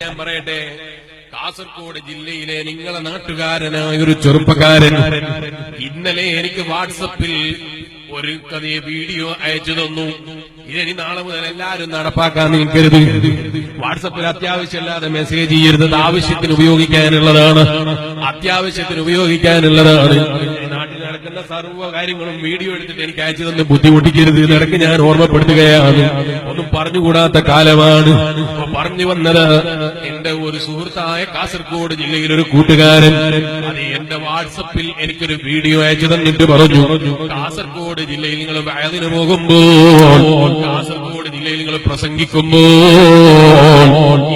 ഞാൻ പറയട്ടെ, കാസർഗോഡ് ജില്ലയിലെ നിങ്ങളെ നാട്ടുകാരനായ ഒരു ചെറുപ്പക്കാരൻ ഇന്നലെ എനിക്ക് വാട്സപ്പിൽ ഒരു കഥയെ വീഡിയോ അയച്ചു തന്നു. ഇനി നാളെ മുതൽ എല്ലാവരും നടപ്പാക്കാൻ നിൽക്കരുത്. വാട്സപ്പിൽ അത്യാവശ്യമില്ലാതെ മെസ്സേജ് ചെയ്യരുത്. ആവശ്യത്തിന് ഉപയോഗിക്കാനുള്ളതാണ്, അത്യാവശ്യത്തിന് ഉപയോഗിക്കാനുള്ളതാണ്. നാട്ടിൽ നടക്കുന്ന സർവ്വ കാര്യങ്ങളും വീഡിയോ എടുത്തിട്ട് എനിക്ക് അയച്ചു തന്ന് ബുദ്ധിമുട്ടിക്കരുത്. ഇടയ്ക്ക് ഞാൻ ഓർമ്മപ്പെടുത്തുകയാണ്. ഒന്നും പറഞ്ഞുകൂടാത്ത കാലമാണ്. അപ്പൊ പറഞ്ഞു വന്നത്, എന്റെ ഒരു സുഹൃത്തായ കാസർഗോഡ് ജില്ലയിലൊരു കൂട്ടുകാരൻ അത് എന്റെ വാട്സപ്പിൽ എനിക്കൊരു വീഡിയോ അയച്ചു തന്നിട്ട് പറഞ്ഞു, കാസർഗോഡ് ജില്ലയിൽ നിങ്ങൾ വയലിന് പോകുമ്പോൾ, കാസർഗോഡ് ജില്ലയിൽ നിങ്ങൾ പ്രസംഗിക്കുമ്പോൾ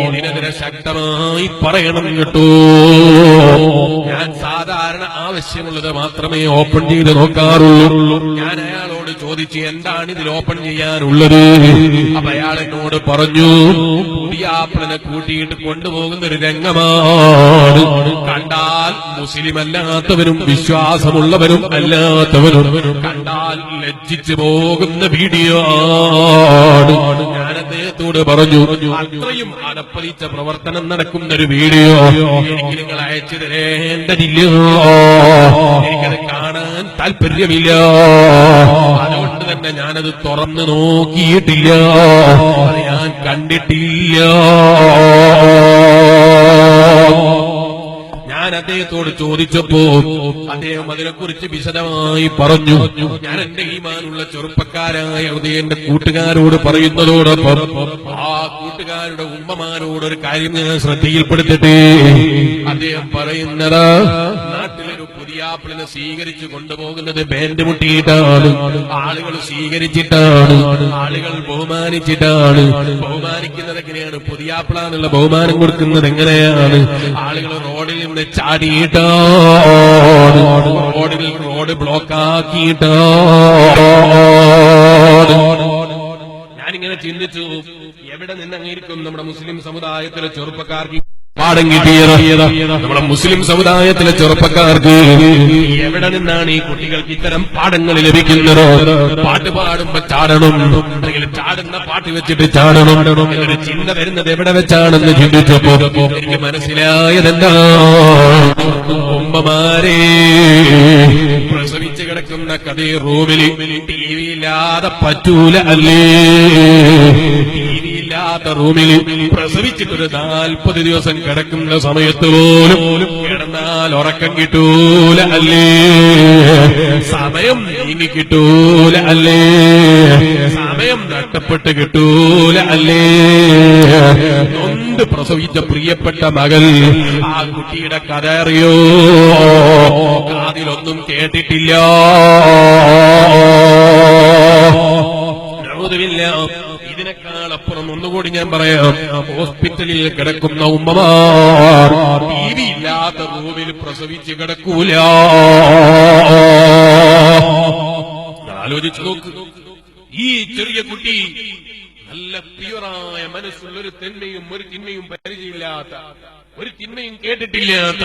ഇതിനെതിരെ ശക്തമായി പറയണം കേട്ടോ. ഞാൻ സാധാരണ ആവശ്യമുള്ളത് മാത്രമേ ഓപ്പൺ ചെയ്ത് നോക്കാറുള്ളൂ. ഞാൻ അയാളോട് ചോദിച്ചു, എന്താണ് ഇതിൽ ഓപ്പൺ ചെയ്യാനുള്ളത്? അപ്പൊ അയാൾ എന്നോട് പറഞ്ഞു, പുതിയാപ്പിളനെ കൂട്ടിയിട്ട് കൊണ്ടുപോകുന്ന ഒരു രംഗമാണ്. കണ്ടാൽ മുസ്ലിം അല്ലാത്തവരും വിശ്വാസമുള്ളവരും അല്ലാത്തവരും കണ്ടാൽ ലജ്ജിച്ചു പോകുന്ന വീഡിയോ ആണ്. ഞാൻ അദ്ദേഹത്തോട് പറഞ്ഞു, അത്രയും അടപ്പലിച്ച പ്രവർത്തനം നടക്കുന്ന ഒരു വീഡിയോ എനിക്ക് നിങ്ങൾ അയച്ചു തരേണ്ടതില്ല, എനിക്കത് കാണാൻ താല്പര്യമില്ല. അതുകൊണ്ട് തന്നെ ഞാനത് തുറന്നു നോക്കിയിട്ടില്ല, അത് ഞാൻ കണ്ടിട്ടില്ല. ഞാൻ അദ്ദേഹത്തോട് ചോദിച്ചപ്പോ അദ്ദേഹം അതിനെക്കുറിച്ച് വിശദമായി പറഞ്ഞു. ഞാൻ എന്റെ ഈമാനുള്ള ചെറുപ്പക്കാരായ എന്റെ കൂട്ടുകാരോട് പറയുന്നതോടൊപ്പം ആ കൂട്ടുകാരുടെ ഉമ്മമാരോടൊരു കാര്യം ഞാൻ ശ്രദ്ധയിൽപ്പെടുത്തട്ടെ. അദ്ദേഹം പറയുന്നത്, നാട്ടിലൊരു പുതിയാപ്പിളിനെ സ്വീകരിച്ചു കൊണ്ടുപോകുന്നത് ബാൻഡ് മുട്ടിയിട്ടാണ്, ആളുകൾ സ്വീകരിച്ചിട്ടാണ്, ആളുകൾ ബഹുമാനിച്ചിട്ടാണ്. ബഹുമാനിക്കുന്നത് എങ്ങനെയാണ്? പുതിയാപ്പിളാന്നുള്ള ബഹുമാനം കൊടുക്കുന്നത് എങ്ങനെയാണ്? ആളുകൾ റോഡിൽ നിന്ന് ചാടിയിട്ടാണ്, റോഡ് ബ്ലോക്കാക്കിയിട്ടാണ്. ഞാനിങ്ങനെ ചിന്തിച്ചു, എവിടെ നിന്നങ്ങിയിരിക്കും നമ്മുടെ മുസ്ലിം സമുദായത്തിലെ ചെറുപ്പക്കാർക്ക് പാഠം കിട്ടിയത്? നമ്മുടെ മുസ്ലിം സമുദായത്തിലെ ചെറുപ്പക്കാർക്ക് എവിടെ നിന്നാണ് ഈ കുട്ടികൾക്ക് ഇത്തരം പാഠങ്ങൾ ലഭിക്കുന്നത്? പാട്ട് പാടുമ്പോ ചാടണം, അല്ലെങ്കിൽ ചാടുന്ന പാട്ട് വെച്ചിട്ട് ചാടണം എന്നൊരു ചിന്ത വരുന്നത് എവിടെ വെച്ചാണെന്ന് ചിന്തിച്ചപ്പോ എനിക്ക് മനസ്സിലായതെന്താ? ഉമ്മമാരെ, പ്രസവിച്ച് കിടക്കുന്ന കഥ റൂമിൽ ടി വി ഇല്ലാതെ പറ്റൂല അല്ലേ? ടി വി ഇല്ലാത്ത റൂമിൽ പ്രസവിച്ചിട്ടൊരു 40 ദിവസം കിടക്കുന്ന സമയത്ത് പോലും കിടന്നാൽ ഉറക്കം കിട്ടൂല അല്ലേ? സമയം നീങ്ങി കിട്ടൂല അല്ലേ? സമയം നഷ്ടപ്പെട്ട് കിട്ടൂല അല്ലേ? നൊന്ത് പ്രസവിച്ച പ്രിയപ്പെട്ട മകൾ, ആ കുട്ടിയുടെ കഥ അറിയോ? കാതിലൊന്നും കേട്ടിട്ടില്ല. ഇതിനേക്കാൾ അപ്പുറം ഒന്നുകൂടി ഞാൻ പറയാം. ഹോസ്പിറ്റലിൽ കിടക്കുന്ന ഉമ്മമാർ ടി വി ഇല്ലാത്ത റൂമിൽ പ്രസവിച്ച് കിടക്കൂല. ആലോചിച്ചു നോക്ക്. ഈ ചെറിയ കുട്ടി നല്ല പ്യുവറായ മനസ്സുള്ള, ഒരു തിന്മയും പരിചയമില്ലാത്ത, ഒരു തിന്മയും കേട്ടിട്ടില്ലാത്ത,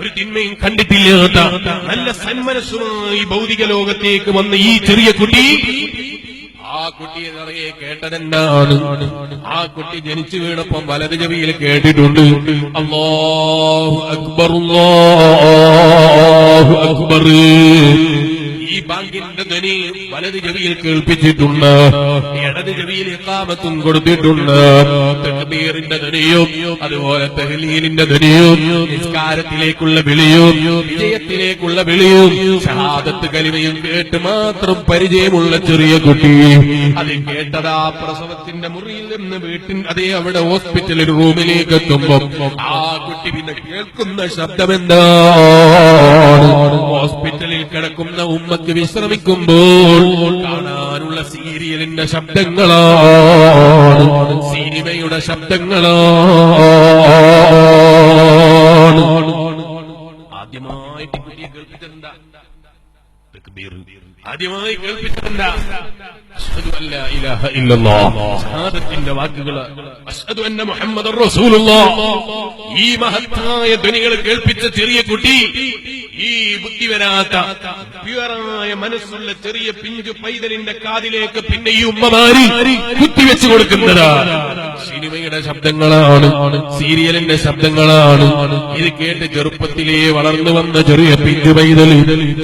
ഒരു തിന്മയും കണ്ടിട്ടില്ലാത്ത നല്ല സന്മനസ്സുമായി ഭൗതിക ലോകത്തേക്ക് വന്ന ഈ ചെറിയ കുട്ടി, ആ കുട്ടിയെ നിറയെ കേട്ടതെന്താണ്? ആ കുട്ടി ജനിച്ചു വീണപ്പം വലത് ചെവിയിൽ കേട്ടിട്ടുണ്ട്, അല്ലാഹു അക്ബർ, അല്ലാഹു അക്ബർ. ഈ ബാങ്കിന്റെ ധ്വനി വലത് ചെവിയിൽ കേൾപ്പിച്ചിട്ടുണ്ട്, ഇടത് ചെവിയിൽ ഇഖാമത്തും കൊടുത്തിട്ടുണ്ട്. തക്ബീറിന്റെ ധ്വനിയും അതുപോലെ തഹ്ലീലിന്റെ ധ്വനിയും, നിസ്കാരത്തിലേക്കുള്ള വിളിയും വിജയത്തിലേക്കുള്ള വിളിയും ഷഹാദത്ത് കലിമയും കേട്ട് മാത്രം പരിചയമുള്ള ചെറിയ കുട്ടി അത് കേട്ടതാ പ്രസവത്തിന്റെ മുറിയിൽ നിന്ന് അതേ അവിടെ ഹോസ്പിറ്റലിൽ റൂമിലേക്ക് എത്തുമ്പോൾ ആ കുട്ടി പിന്നെ കേൾക്കുന്ന ശബ്ദമെന്താണ്? ഹോസ്പിറ്റലിൽ കിടക്കുന്ന ഉമ്മക്ക് വിശ്രമിക്കുമ്പോൾ കാണാനുള്ള സീരിയലിന്റെ ശബ്ദങ്ങളാണ്, സിനിമയുടെ ശബ്ദങ്ങളാണ്. ആദ്യമായിട്ട് കുട്ടിയെ കേൾപ്പിച്ചിട്ടുണ്ടാ? ആദ്യമായി കേൾപ്പിച്ചിട്ടുണ്ടാ? അശ്ഹദു അല്ലാ ഇലാഹ ഇല്ലല്ലാഹ്, ഷഹാദത്തിന്റെ വാക്കുകൾ, അശ്ഹദു അന്ന മുഹമ്മദർ റസൂലുള്ളാഹ്. ഈ മഹത്തായ ധ്വനികൾ കേൾപ്പിച്ച ചെറിയ കുട്ടി ഈ ബുദ്ധി വരാത്ത പ്യുവറായ മനസ്സുള്ള ചെറിയ പിഞ്ചു പൈതലിന്റെ കാതിലേക്ക് പിന്നെ ഈ ഉമ്മമാര് കുത്തിവെച്ചു കൊടുക്കുന്നത് സിനിമയുടെ ശബ്ദങ്ങളാണ്, സീരിയലിന്റെ ശബ്ദങ്ങളാണ്. ഇത് കേട്ട് ചെറുപ്പത്തിലേ വളർന്നു വന്ന ചെറിയ പിഞ്ചു പൈതൽ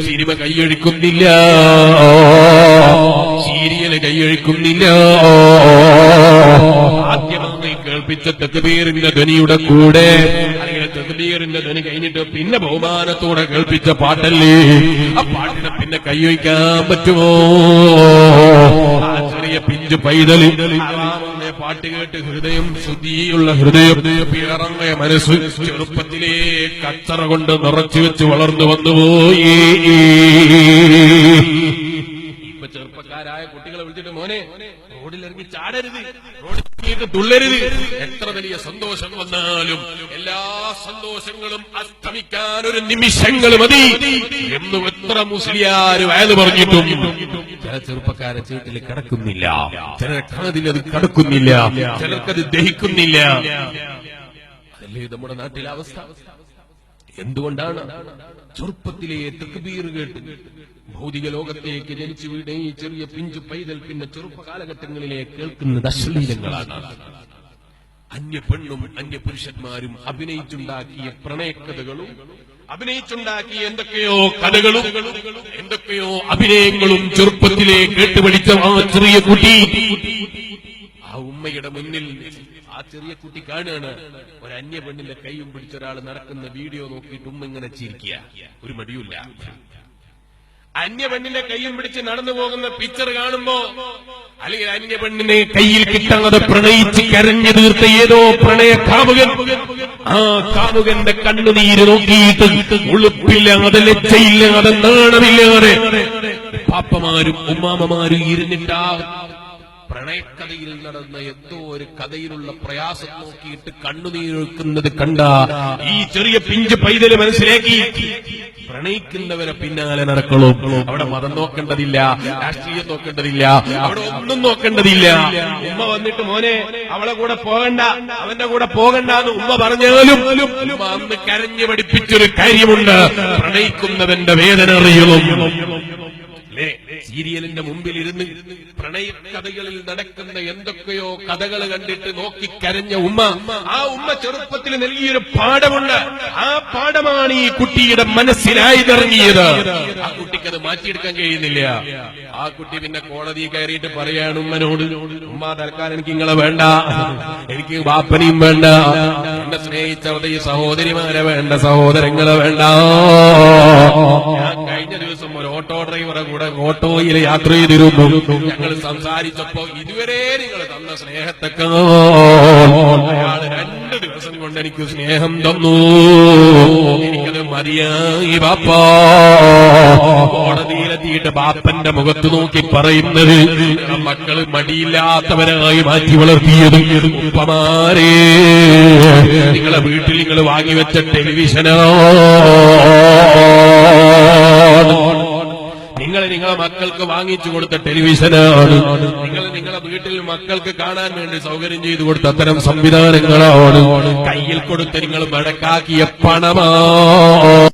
സിനിമ കൈയൊഴിക്കുന്നില്ല, സീരിയല് കൈയൊഴിക്കുന്നില്ല. ആദ്യമായി കേൾപ്പിച്ച തക്ബീറിന്റെ ധ്വനിയുടെ കൂടെ അല്ലെങ്കിൽ തക്ബീറിന്റെ ധ്വനി കഴിഞ്ഞിട്ട് പിന്നെ ബഹുമാനത്തോടെ കേൾപ്പിച്ച പാട്ടല്ലേ, ആ പാട്ടിനെ പിന്നെ കൈയൊഴിക്കാൻ പറ്റുമോ? ആ ചെറിയ പിഞ്ചു പൈതല് പാട്ട് കേട്ട് ഹൃദയം ശുദ്ധിയുള്ള ഹൃദയം പിറങ്ങിയ മനസ്സ് ചെറുപ്പത്തിലെ കച്ചറ കൊണ്ട് നിറച്ചു വെച്ച് വളർന്നു വന്നുപോയി. ഇപ്പൊ ചെറുപ്പക്കാരായ കുട്ടികളെ വിളിച്ചിട്ട് മോനെ റോഡിലിറങ്ങി ചാടരുത്, റോഡിലേക്ക് തുള്ളരുത്. എത്ര വലിയ സന്തോഷം വന്നാലും എല്ലാ സന്തോഷങ്ങളും അസ്തമിക്കാൻ ഒരു നിമിഷങ്ങൾ മതി എന്ന് എത്ര മുസ്ലിയാര് വയത് പറഞ്ഞിട്ടും ചില ചെറുപ്പക്കാരെ ചീട്ടിൽ കിടക്കുന്നില്ല, ചിലർക്കതിൽ കിടക്കുന്നില്ല, ചിലർക്കത് ദഹിക്കുന്നില്ല. അതല്ലേ നമ്മുടെ നാട്ടിലെ അവസ്ഥ? എന്തുകൊണ്ടാണ്? ചെറുപ്പത്തിലെ തക്ബീർ കേട്ട് ഭൗതിക ലോകത്തേക്ക് ജനിച്ചു വീണ ഈ ചെറിയ പിഞ്ചു പൈതൽ പിന്നെ ചെറുപ്പ കാലഘട്ടങ്ങളിലെ കേൾക്കുന്നത് അശ്ലീലങ്ങളാണ്. അന്യ പെണ്ണും അന്യ പുരുഷന്മാരും അഭിനയിച്ചുണ്ടാക്കിയ പ്രണയക്കഥകളും അഭിനയിച്ചുണ്ടാക്കിയ എന്തൊക്കെയോ കഥകളും എന്തൊക്കെയോ അഭിനയങ്ങളും ചെറുപ്പത്തിലെ കേട്ടുപഠിച്ച ആ ചെറിയ കുട്ടി ആ ഉമ്മയുടെ മുന്നിൽ ആ ചെറിയ കുട്ടി കാണുകയാണ് ഒരു അന്യ പെണ്ണിന്റെ കൈയും പിടിച്ചൊരാൾ നടക്കുന്ന വീഡിയോ നോക്കിയിട്ട് ഉമ്മ ഇങ്ങനെ ചിരിക്കുക, ഒരു മടിയുമില്ല. അന്യ പെണ്ണിന്റെ കൈയും പിടിച്ച് നടന്നു പോകുന്ന പിക്ചർ കാണുമ്പോ അല്ലെങ്കിൽ അന്യ പെണ്ണിനെ കയ്യിൽ കിട്ടാതെ പ്രണയിച്ച് കരഞ്ഞു തീർത്ത ഏതോ പ്രണയ കാമുകൻ, ആ കാമുകന്റെ കണ്ണുനീര് നോക്കിയിട്ട് ഉളുപ്പില്ലാതെ ലജ്ജയില്ലാതെ നാണമില്ലാതെ പാപ്പമാരും ഉമ്മാമ്മമാരും ഇരുന്നിട്ടാ പ്രണയക്കഥയിൽ നടന്ന എന്തോ ഒരു കഥയിലുള്ള പ്രയാസം നോക്കിയിട്ട് കണ്ണുനീരൊഴുക്കുന്നത് കണ്ട ഈ ചെറിയ പിഞ്ച് പൈതല് മനസ്സിലാക്കി പ്രണയിക്കുന്നവരെ പിന്നാലെ നടക്കളൂ. അവിടെ മതം നോക്കേണ്ടതില്ല, രാഷ്ട്രീയം നോക്കേണ്ടതില്ല, അവിടെ ഒന്നും നോക്കേണ്ടതില്ല. ഉമ്മ വന്നിട്ട് മോനെ അവളെ കൂടെ പോകണ്ട, അവന്റെ കൂടെ പോകണ്ട എന്ന് ഉമ്മ പറഞ്ഞാലും ഉമ്മ അന്ന് കരഞ്ഞു പഠിപ്പിച്ചൊരു കാര്യമുണ്ട്, പ്രണയിക്കുന്നവന്റെ വേദന അറിയണം. സീരിയലിന്റെ മുമ്പിലിരുന്ന് പ്രണയക്കഥകളിൽ നടക്കുന്ന എന്തൊക്കെയോ കഥകൾ കണ്ടിട്ട് നോക്കി കരഞ്ഞ ഉമ്മ, ആ ഉമ്മ ചെറുപ്പത്തിൽ നൽകിയൊരു പാഠമുണ്ട്. ആ പാഠമാണ് ഈ കുട്ടിയുടെ മനസ്സിലായി ഇറങ്ങിയത്. ആ കുട്ടിക്കത് മാറ്റിയെടുക്കാൻ കഴിയുന്നില്ല. ആ കുട്ടി പിന്നെ കോടതി കയറിയിട്ട് പറയാണ് ഉമ്മനോട്, ഉമ്മ തൽക്കാലം എനിക്ക് നിങ്ങളെ വേണ്ട, എനിക്ക് ബാപ്പനെയും വേണ്ട, എന്നെ സ്നേഹിച്ചവരുടെ ഈ സഹോദരിമാരെ വേണ്ട, സഹോദരങ്ങളെ വേണ്ട. ഞാൻ കഴിഞ്ഞ ദിവസം ഒരു ഓട്ടോ ഡ്രൈവറെ കൂടെ ഓട്ടോയിൽ യാത്ര ചെയ്തിരുന്നു. ഞങ്ങൾ സംസാരിച്ചപ്പോ ഇതുവരെ നിങ്ങൾ തന്ന സ്നേഹത്തൊക്കെ അയാൾ 2 ദിവസം കൊണ്ട് എനിക്ക് സ്നേഹം തന്നു, എനിക്കത് മതിയായി ബാപ്പാ. കോടതിയിലെത്തിയിട്ട് ബാപ്പന്റെ മുഖത്ത് നോക്കി പറയുന്നത്, മക്കള് മടിയില്ലാത്തവരായി മാറ്റി വളർത്തിയത് ഉപ്പമാരെ നിങ്ങളെ വീട്ടിൽ നിങ്ങൾ വാങ്ങിവെച്ച ടെലിവിഷനോ, നിങ്ങളെ മക്കൾക്ക് വാങ്ങിച്ചു കൊടുത്ത ടെലിവിഷനാണ്, നിങ്ങളെ വീട്ടിൽ മക്കൾക്ക് കാണാൻ വേണ്ടി സൗകര്യം ചെയ്തു കൊടുത്ത അത്തരം സംവിധാനങ്ങളാണ്, കയ്യിൽ കൊടുത്ത് നിങ്ങൾ മടക്കാക്കിയ പണമാണ്.